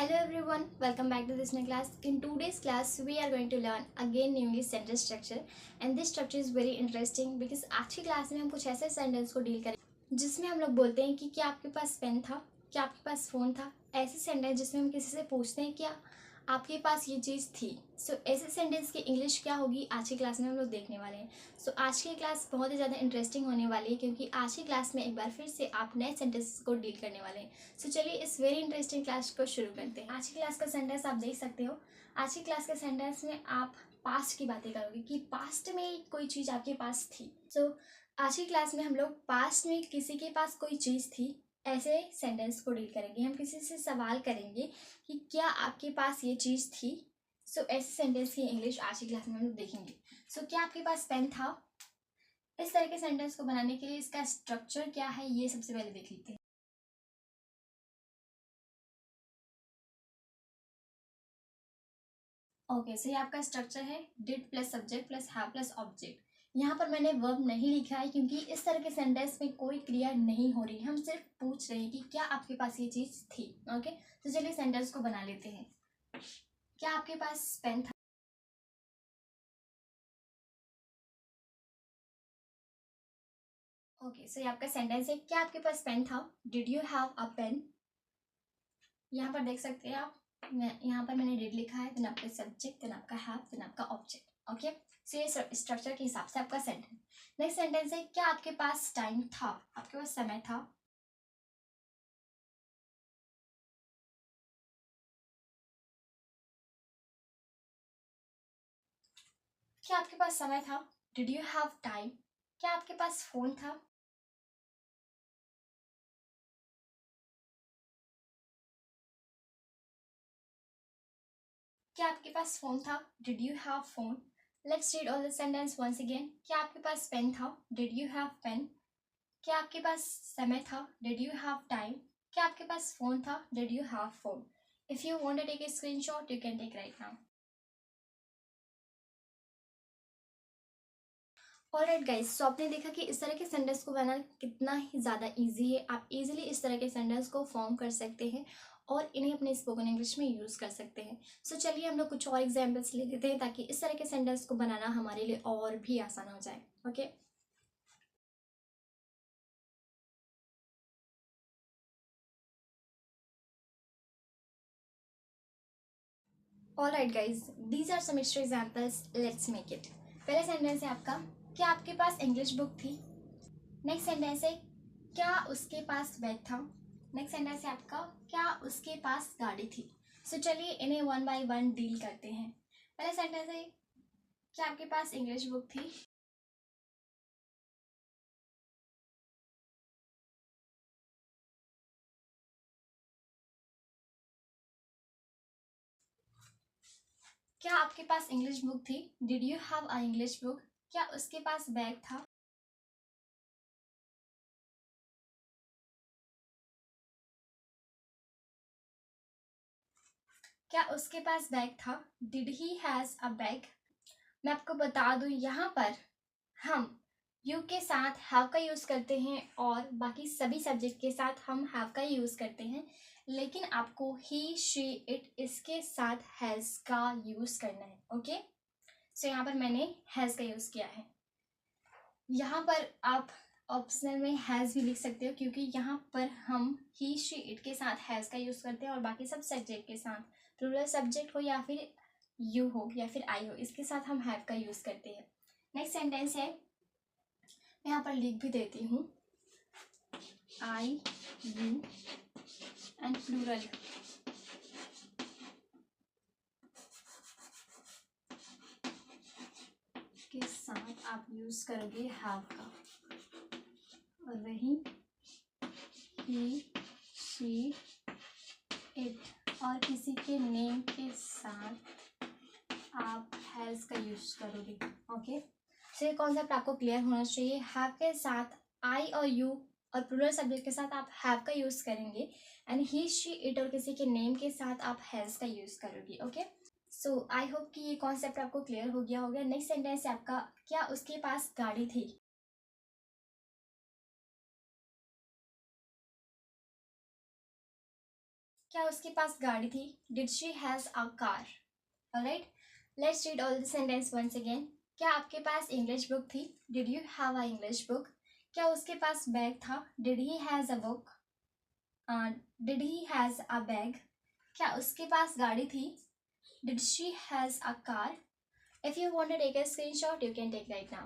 Hello everyone, welcome back to this new class. In today's class, we are going to learn again new English sentence structure, and this structure is very interesting because आज की class में हम कुछ ऐसे sentence को deal करें जिसमें हम लोग बोलते हैं कि क्या आपके पास पेन था, क्या आपके पास फ़ोन था। ऐसे सेंटेंस जिसमें हम किसी से पूछते हैं क्या आपके पास ये चीज़ थी। ऐसे सेंटेंस की इंग्लिश क्या होगी आज की क्लास में हम लोग देखने वाले हैं। आज की क्लास बहुत ही ज़्यादा इंटरेस्टिंग होने वाली है क्योंकि आज की क्लास में एक बार फिर से आप नए सेंटेंस को डील करने वाले हैं। चलिए इस वेरी इंटरेस्टिंग क्लास को शुरू करते हैं। आज की क्लास का सेंटेंस आप देख सकते हो। आज की क्लास के सेंटेंस में आप पास्ट की बातें करोगे कि पास्ट में कोई चीज़ आपके पास थी। आज की क्लास में हम लोग पास्ट में किसी के पास कोई चीज़ थी ऐसे सेंटेंस को डील करेंगे। हम किसी से सवाल करेंगे कि क्या आपके पास ये चीज़ थी। ऐसे सेंटेंस की इंग्लिश आज की क्लास में हम लोग देखेंगे। क्या आपके पास पेन था। इस तरह के सेंटेंस को बनाने के लिए इसका स्ट्रक्चर क्या है ये सबसे पहले देख लेते हैं। ओके, ये आपका स्ट्रक्चर है did plus subject plus have plus object. यहाँ पर मैंने वर्ब नहीं लिखा है क्योंकि इस तरह के सेंटेंस में कोई क्रिया नहीं हो रही है। हम सिर्फ पूछ रहे हैं कि क्या आपके पास ये चीज़ थी। ओके, तो चलिए सेंटेंस को बना लेते हैं। क्या आपके पास पेन था। ओके, ये आपका सेंटेंस है क्या आपके पास पेन था। Did you have a pen. यहाँ पर देख सकते हैं आप, यहाँ पर मैंने डिड लिखा है, देन आपका सब्जेक्ट, देन आपका हैव, देन आपका ऑब्जेक्ट। ओके, ये स्ट्रक्चर के हिसाब से आपका सेंटेंस। नेक्स्ट सेंटेंस है क्या आपके पास टाइम था, आपके पास समय था। क्या आपके पास समय था। Did you have time. क्या आपके पास फोन था। क्या आपके पास फोन था। Did you have phone. Let's read all the sentence once again. क्या आपके पास पेन था। Did you have pen. क्या आपके पास समय था। Did you have time. क्या आपके पास फोन था। Did you have phone. If you want to take a screenshot you can take right now. Alright guys, आपने देखा कि इस तरह के सेंटेंस को बनाना कितना ही ज़्यादा इजी है। आप इजीली इस तरह के सेंटेंस को फॉर्म कर सकते हैं और इन्हें अपने स्पोकन इंग्लिश में यूज़ कर सकते हैं। चलिए हम लोग कुछ और एग्जांपल्स ले लेते हैं ताकि इस तरह के सेंटेंस को बनाना हमारे लिए और भी आसान हो जाए। Okay, alright guys, these are some extra examples, let's make it. पहला सेंटेंस है आपका क्या आपके पास इंग्लिश बुक थी। नेक्स्ट सेंटेंस है क्या उसके पास बैग था। नेक्स्ट सेंटेंस है आपका क्या उसके पास गाड़ी थी। चलिए इन्हें वन बाय वन डील करते हैं। पहला सेंटेंस है क्या आपके पास इंग्लिश बुक थी। क्या आपके पास इंग्लिश बुक थी। Did you have a English book. क्या उसके पास बैग था। क्या उसके पास बैग था। Did he has a bag. मैं आपको बता दूं यहाँ पर हम यू के साथ हैव का यूज़ करते हैं और बाकी सभी सब्जेक्ट के साथ हम हैव का यूज़ करते हैं, लेकिन आपको ही शी इट इसके साथ हैज़ का यूज़ करना है। ओके, यहाँ पर मैंने हैज़ का यूज़ किया है। यहाँ पर आप ऑप्शनल में हैज़ भी लिख सकते हो क्योंकि यहाँ पर हम ही शी इट के साथ हैज़ का यूज़ करते हैं और बाकी सब सब्जेक्ट के साथ, प्लूरल सब्जेक्ट हो या फिर यू हो या फिर आई हो, इसके साथ हम हैव का यूज़ करते हैं। नेक्स्ट सेंटेंस है, मैं यहाँ पर लिख भी देती हूँ, आई यू एंड प्लूरल। के साथ आप यूज़ करोगे हैव का, और वही ही शी इट और किसी के नेम के साथ आप हैज़ का यूज़ करोगे। ओके, ये कॉन्सेप्ट आपको क्लियर होना चाहिए। हैव के साथ आई और यू और प्लूरल सब्जेक्ट के साथ आप हैव का यूज़ करेंगे, एंड ही शी इट और किसी के नेम के साथ आप हैज़ का यूज़ करोगे। ओके, आई होप कि ये कॉन्सेप्ट आपको क्लियर हो गया होगा। नेक्स्ट सेंटेंस है आपका क्या उसके पास गाड़ी थी। क्या उसके पास गाड़ी थी? Did she has a car? Alright, let's read all the sentence once again. क्या आपके पास इंग्लिश बुक थी? Did you have a English book? क्या उसके पास बैग था? Did he has a book? Did he has a bag? क्या उसके पास गाड़ी थी? Did she has a car? If you want to take a screenshot, you can take right now.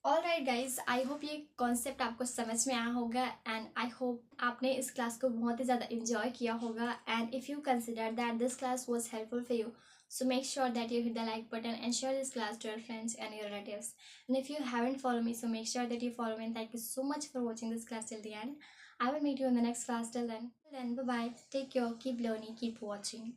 Alright guys, I hope ये concept आपको समझ में आया होगा एंड आई होप आपने इस क्लास को बहुत ही ज़्यादा enjoy किया होगा. And if you consider that this class was helpful for you, so make sure that you hit the like button and share this class to your friends and your relatives. And if you haven't followed me, so make sure that you follow me. And thank you so much for watching this class till the end. I will meet you in the next class. Till then, bye bye. Take care. Keep learning. Keep watching.